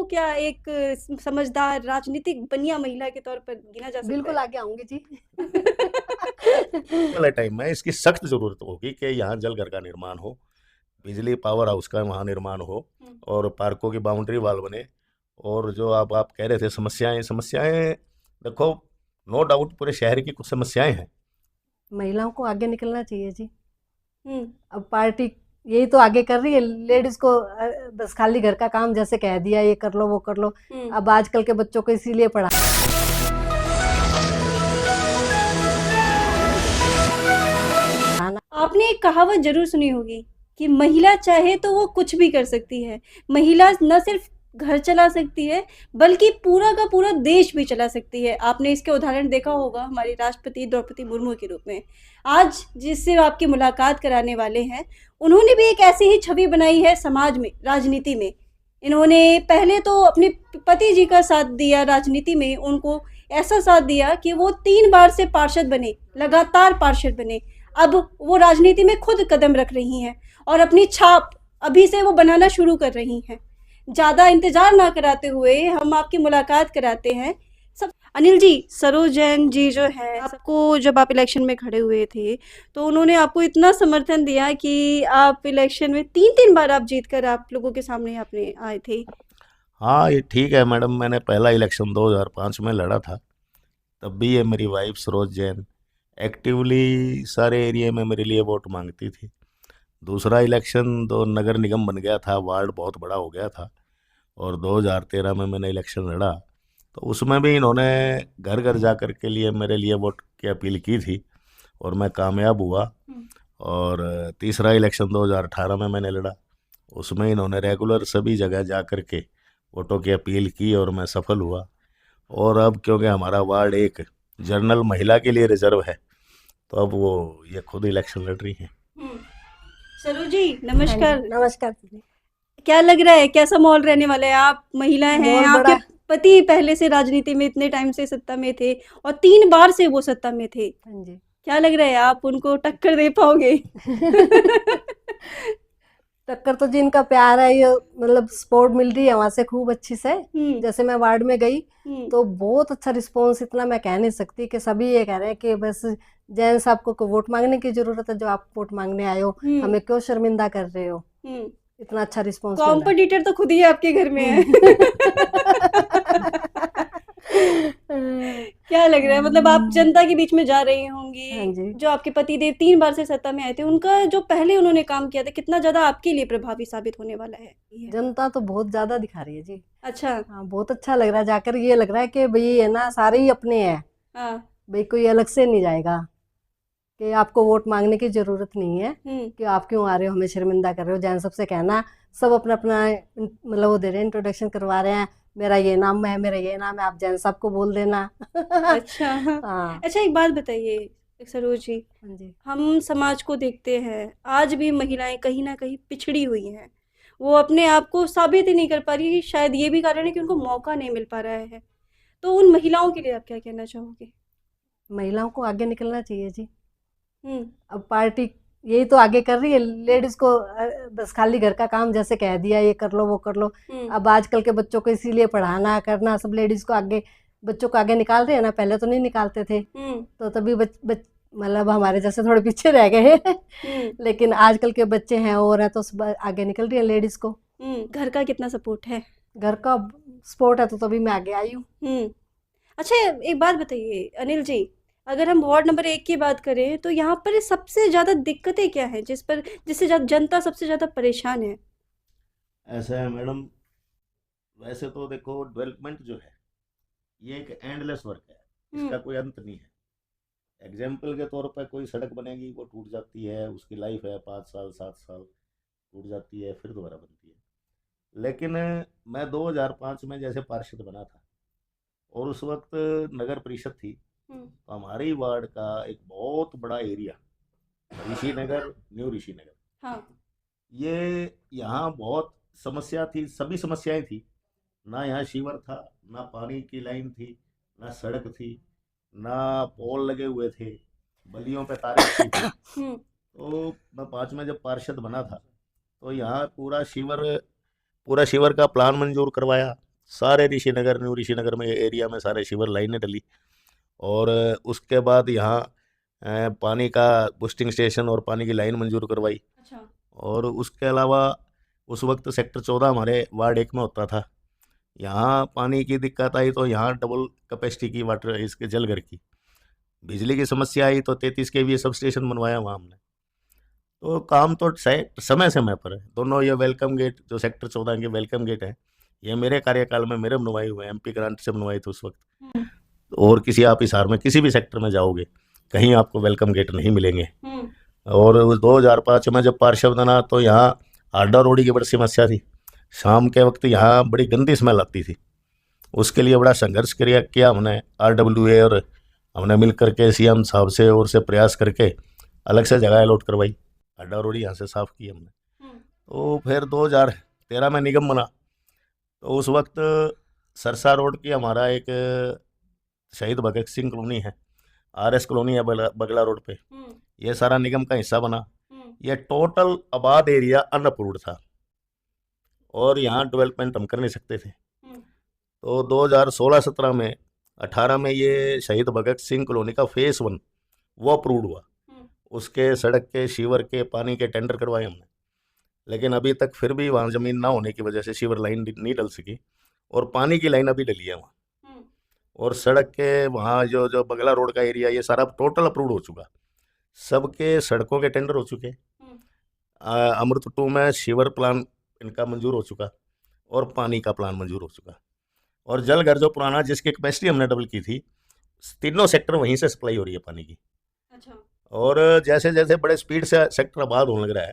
आपको क्या एक समझदार राजनीतिक बनिया महिला के तौर पर गिना जा सकता बिल्कुल है? आगे आऊंगी जी। वाले टाइम में इसकी सख्त जरूरत होगी कि यहाँ जल घर का निर्माण हो, बिजली पावर हाउस का वहाँ निर्माण हो, हुँ। और पार्कों की बाउंड्री वॉल बने। और जो आप कह रहे थे समस्याएं समस्याएं देखो, नो डाउट पूरे शहर की कुछ समस्याएं हैं। महिलाओं को आगे निकलना चाहिए जी। हुँ। अब पार्टी यही तो आगे कर रही है, लेडीज को बस खाली घर का काम जैसे कह दिया, ये कर लो वो कर लो। हुँ। अब आजकल के बच्चों को इसीलिए पढ़ा आपने एक कहावत ज़रूर सुनी होगी कि महिला चाहे तो वो कुछ भी कर सकती है। महिला न सिर्फ़ घर चला सकती है, बल्कि पूरा का पूरा देश भी चला सकती है। आपने इसके उदाहरण देखा होगा हमारी राष्ट्रपति द्रौपदी मुर्मू के रूप में। आज जिससे आपकी मुलाकात कराने वाले हैं, उन्होंने भी एक ऐसी ही छवि बनाई है समाज में, राजनीति में। इन्होंने पहले तो अपने पति जी का साथ दिया राजनीति में, उनको ऐसा साथ दिया कि वो 3 बार से पार्षद बने, लगातार पार्षद बने। अब वो राजनीति में खुद कदम रख रही हैं और अपनी छाप अभी से वो बनाना शुरू कर रही हैं। ज़्यादा इंतज़ार ना कराते हुए हम आपकी मुलाकात कराते हैं। सब अनिल जी, सरोज जैन जी जो हैं, आपको जब आप इलेक्शन में खड़े हुए थे, तो उन्होंने आपको इतना समर्थन दिया कि आप इलेक्शन में 3-3 बार आप जीत कर आप लोगों के सामने आपने आए थे। हाँ, ये ठीक है मैडम, मैंने पहला इलेक्शन 2005 में लड़ा था। तब भी ये मेरी वाइफ सरोज जैन एक्टिवली सारे एरिया में मेरे लिए वोट मांगती थी। दूसरा इलेक्शन तो नगर निगम बन गया था, वार्ड बहुत बड़ा हो गया था, और 2013 में मैंने इलेक्शन लड़ा, तो उसमें भी इन्होंने घर घर जा कर के लिए मेरे लिए वोट की अपील की थी, और मैं कामयाब हुआ। और तीसरा इलेक्शन 2018 में मैंने लड़ा, उसमें इन्होंने रेगुलर सभी जगह जा कर के वोटों की अपील की और मैं सफल हुआ। और अब क्योंकि हमारा वार्ड एक जनरल महिला के लिए रिजर्व है, तो अब वो ये खुद इलेक्शन लड़ रही हैं। सरोज जी, हाँ नमस्कार। जी, नमस्कार दीदी। क्या लग रहा है, कैसा माहौल रहने वाला है? आप महिला हैं, माहौल आपके बड़ा पति पहले से राजनीति में इतने टाइम से सत्ता में थे और 3 बार से वो सत्ता में थे। हाँ जी। क्या लग रहा है, आप उनको टक्कर दे पाओगे? टक्कर तो जिनका प्यार है, ये मतलब सपोर्ट मिल रही है वहां से खूब अच्छी से। हुँ। जैसे मैं वार्ड में गई हुँ। तो बहुत अच्छा रिस्पॉन्स, इतना मैं कह नहीं सकती कि सभी ये कह रहे हैं कि बस जैन साहब को वोट मांगने की जरूरत है, जो आप वोट मांगने आए हो, हुँ। हमें क्यों शर्मिंदा कर रहे हो। हुँ। इतना अच्छा रिस्पॉन्स मिल रहा है। कॉम्पिटिटर तो खुद ही आपके घर में है। क्या लग रहा है, मतलब आप जनता के बीच में जा रही हाँ होंगी, जी। जो आपके पतिदेव 3 बार से सत्ता में आए थे, उनका जो पहले उन्होंने काम किया था, कितना ज़्यादा आपके लिए प्रभावी साबित होने वाला है? जनता तो बहुत ज्यादा दिखा रही है जी। अच्छा। हाँ, बहुत अच्छा लग रहा है जाकर। ये लग रहा है कि भाई है ना, सारे ही अपने हैं, हाँ। भाई कोई अलग से नहीं जाएगा, कि आपको वोट मांगने की जरूरत नहीं है हुँ। कि आप क्यों आ रहे हो, हमें शर्मिंदा कर रहे हो। जैन सबसे कहना, सब अपना अपना मतलब वो दे रहे हैं, इंट्रोडक्शन करवा रहे हैं, मेरा ये नाम है, मेरा ये नाम है, आप जैन साहब को बोल देना। अच्छा। हाँ। अच्छा, एक बात बताइए सरोज जी, हाँ जी। हम समाज को देखते हैं, आज भी महिलाएं कहीं ना कहीं पिछड़ी हुई हैं। वो अपने आप को साबित ही नहीं कर पा रही, शायद ये भी कारण है कि उनको मौका नहीं मिल पा रहा है। तो उन महिलाओं के लिए आप क्या कहना चाहोगे? महिलाओं को आगे निकलना चाहिए जी। हुँ। अब पार्टी यही तो आगे कर रही है, लेडीज को बस खाली घर का काम जैसे कह दिया, ये कर लो वो कर लो। हुँ। अब आजकल के बच्चों को इसीलिए पढ़ाना करना, सब लेडीज को आगे, बच्चों को आगे निकाल रहे हैं ना, पहले तो नहीं निकालते थे। हुँ। तो तभी मतलब हमारे जैसे थोड़े पीछे रह गए। हुँ। लेकिन आजकल के बच्चे हैं और हैं, तो सब आगे निकल रही है लेडीज को। घर का कितना सपोर्ट है? घर का सपोर्ट है तो तभी मैं आगे आई हूँ। अच्छा, एक बात बताइए अनिल जी, अगर हम वार्ड नंबर 1 की बात करें, तो यहाँ पर सबसे ज़्यादा दिक्कतें क्या हैं, जिससे जनता सबसे ज़्यादा परेशान है? ऐसा है मैडम, वैसे तो देखो डेवलपमेंट जो है ये एक एंडलेस वर्क है, इसका कोई अंत नहीं है। एग्जाम्पल के तौर पर कोई सड़क बनेगी, वो टूट जाती है, उसकी लाइफ है 5 साल 7 साल, टूट जाती है फिर दोबारा बनती है। लेकिन मैं 2005 में जैसे पार्षद बना था, और उस वक्त नगर परिषद थी, तो हमारे वार्ड का एक बहुत बड़ा एरिया ऋषि नगर, न्यू ऋषि नगर, हाँ। ये यहाँ बहुत समस्या थी, सभी समस्याएं थी। ना यहाँ सीवर था, ना पानी की लाइन थी, ना सड़क थी, ना पोल लगे हुए थे, बलियों पे तारे रखी थी। तो मैं 5 में जब पार्षद बना था, तो यहाँ पूरा सीवर का प्लान मंजूर करवाया, सारे ऋषिनगर, न्यू ऋषिनगर में एरिया में सारे सीवर लाइनें डली। और उसके बाद यहाँ पानी का बूस्टिंग स्टेशन और पानी की लाइन मंजूर करवाई। अच्छा। और उसके अलावा उस वक्त सेक्टर 14 हमारे वार्ड 1 में होता था। यहाँ पानी की दिक्कत आई तो यहाँ डबल कैपेसिटी की वाटर इसके जलघर की। बिजली की समस्या आई तो 33 केवीए सब स्टेशन बनवाया वहाँ हमने। तो काम तो समय समय पर है। दोनों ये वेलकम गेट जो सेक्टर 14 के वेलकम गेट है, ये मेरे कार्यकाल में मेरे बनवाए हुए हैं, MP ग्रांट से बनवाए थे उस वक्त। और किसी आप हिसार में किसी भी सेक्टर में जाओगे कहीं आपको वेलकम गेट नहीं मिलेंगे। और 2005 में जब पार्षद बना तो यहाँ आड्डा रोडी की बड़ी समस्या थी। शाम के वक्त यहाँ बड़ी गंदी स्मेल आती थी। उसके लिए बड़ा संघर्ष किया हमने, RWA और हमने मिल करके CM साहब से और से प्रयास करके अलग से जगह अलॉट करवाई, आड्डा रोडी यहाँ से साफ़ की हमने। तो फिर 2013 में निगम बना तो उस वक्त सरसा रोड की हमारा एक शहीद भगत सिंह कॉलोनी है, RS कॉलोनी है बगला रोड पे, ये सारा निगम का हिस्सा बना। ये टोटल आबाद एरिया अनअप्रूव्ड था और यहाँ डेवलपमेंट हम कर नहीं सकते थे। तो 2016-17 में 18 में ये शहीद भगत सिंह कॉलोनी का फेस 1 वो अप्रूव्ड हुआ। उसके सड़क के, सीवर के, पानी के टेंडर करवाए हमने, लेकिन अभी तक फिर भी वहाँ ज़मीन ना होने की वजह से सीवर लाइन नहीं डल सकी और पानी की लाइन अभी डली है वहाँ। और सड़क के वहाँ जो बगला रोड का एरिया ये सारा टोटल अप्रूव्ड हो चुका, सबके सड़कों के टेंडर हो चुके। अमृत 2 में सीवर प्लान इनका मंजूर हो चुका और पानी का प्लान मंजूर हो चुका। और जलघर जो पुराना जिसकी कैपेसिटी हमने डबल की थी, तीनों सेक्टर वहीं से सप्लाई हो रही है पानी की। अच्छा। और जैसे जैसे बड़े स्पीड से सेक्टर आबाद होने लग रहा है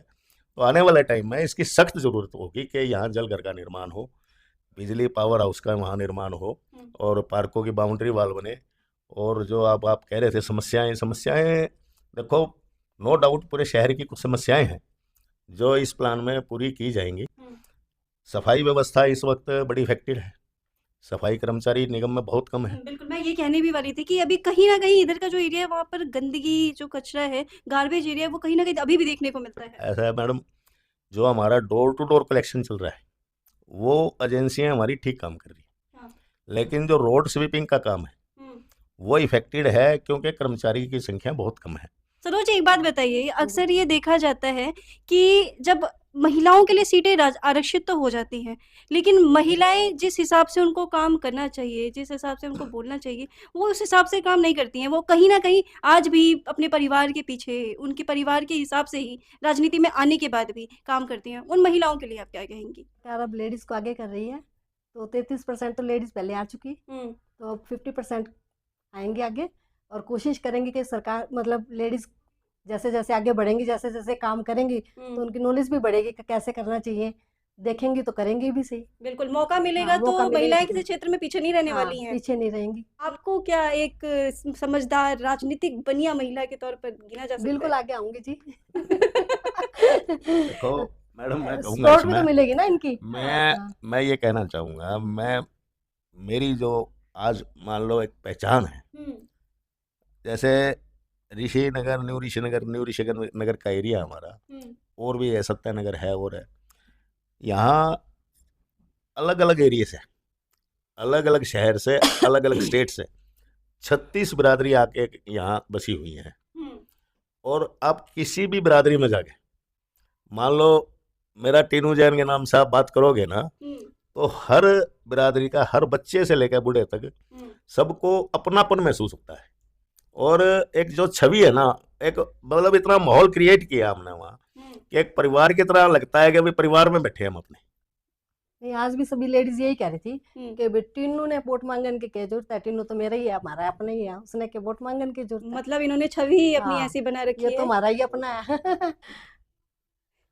तो आने वाले टाइम में इसकी सख्त ज़रूरत होगी कि यहाँ जलघर का निर्माण हो, बिजली पावर हाउस का वहाँ निर्माण हो और पार्कों की बाउंड्री वाल बने। और जो आप कह रहे थे समस्याएं देखो, नो डाउट पूरे शहर की कुछ समस्याएं हैं जो इस प्लान में पूरी की जाएंगी। सफाई व्यवस्था इस वक्त बड़ी इफेक्टेड है, सफाई कर्मचारी निगम में बहुत कम है। बिल्कुल, मैं ये कहने भी वाली थी कि अभी कहीं ना कहीं इधर का जो एरिया है वहाँ पर गंदगी, जो कचरा है, गार्बेज एरिया है, वो कहीं ना कहीं अभी भी देखने को मिलता है। ऐसा है मैडम, जो हमारा डोर टू डोर कलेक्शन चल रहा है वो एजेंसियां हमारी ठीक काम कर रही है। हाँ। लेकिन जो रोड स्वीपिंग का काम है वो इफेक्टेड है क्योंकि कर्मचारी की संख्या बहुत कम है। सरोज, एक बात बताइए, अक्सर ये देखा जाता है कि जब महिलाओं के लिए सीटें आरक्षित तो हो जाती हैं, लेकिन महिलाएं जिस हिसाब से उनको काम करना चाहिए, जिस हिसाब से उनको बोलना चाहिए, वो उस हिसाब से काम नहीं करती हैं। वो कहीं ना कहीं आज भी अपने परिवार के पीछे, उनके परिवार के हिसाब से ही राजनीति में आने के बाद भी काम करती हैं। उन महिलाओं के लिए आप क्या कहेंगी? सरकार अब लेडीज़ को आगे कर रही है, तो 33% तो लेडीज़ पहले आ चुकी, तो अब 50% आएंगे आगे। और कोशिश करेंगे कि सरकार मतलब लेडीज़ जैसे जैसे आगे बढ़ेंगी, जैसे जैसे काम करेंगी तो उनकी नॉलेज भी बढ़ेगी कि कैसे करना चाहिए, देखेंगी तो करेंगी भी सही। बिल्कुल, मौका मिलेगा हाँ, तो मौका मिलेगा महिलाएं तो किसी क्षेत्र में पीछे नहीं रहने हाँ, वाली हैं। पीछे नहीं रहेंगी। आपको क्या एक समझदार राजनीतिक बनिया महिला के तौर पर गिना जा सकता बिल्कुल है? आगे आऊंगी जी। देखो मैडम, मैं कहूँगा सपोर्ट भी तो इसमें, मिलेगी ना इनकी। मैं हाँ, मैं ये कहना चाहूँगा, मेरी जो आज मान लो एक पहचान है, जैसे न्यू ऋषिनगर नगर का एरिया हमारा, और भी है, सत्यानगर है और है, यहाँ अलग अलग एरिया से, अलग अलग शहर से, अलग अलग स्टेट से 36 बिरादरी आके यहाँ बसी हुई हैं। और आप किसी भी बिरादरी में जाके मान लो मेरा टीनू जैन के नाम से आप बात करोगे ना, तो हर बिरादरी का, हर बच्चे से लेकर बूढ़े तक सबको अपनापन महसूस होता है। और एक जो छवि है ना, एक मतलब इतना माहौल क्रिएट किया हमने वहाँ कि एक परिवार की तरह लगता है कि अभी परिवार में बैठे हम अपने। नहीं, आज भी सभी लेडीज यही कह रही थी कि बे टीनू ने वोट मांगन की क्या जरूरत है, टीनू तो मेरा ही है, हमारा अपना ही है, उसने के वोट मांगन की जरूरत है। मतलब इन्होंने छवि ही अपनी हाँ, ऐसी बना रखी ये है। तो हमारा ही अपना है।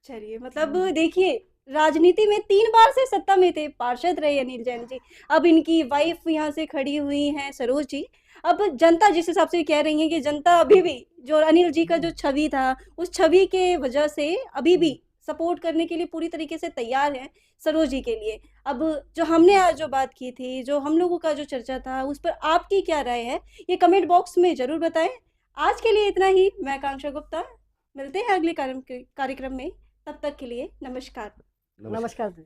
चलिए, मतलब देखिए, राजनीति में 3 बार से सत्ता में थे, पार्षद रहे अनिल जैन जी। अब इनकी वाइफ यहाँ से खड़ी हुई हैं, सरोज जी। अब जनता जिस हिसाब से कह रही है कि जनता अभी भी जो अनिल जी का जो छवि था, उस छवि के वजह से अभी भी सपोर्ट करने के लिए पूरी तरीके से तैयार है सरोज जी के लिए। अब जो हमने आज जो बात की थी, जो हम लोगों का जो चर्चा था, उस पर आपकी क्या राय है, ये कमेंट बॉक्स में जरूर बताएं। आज के लिए इतना ही। मैं आकांक्षा गुप्ता, मिलते हैं अगले कार्यक्रम में। तब तक के लिए नमस्कार। नमस्कार।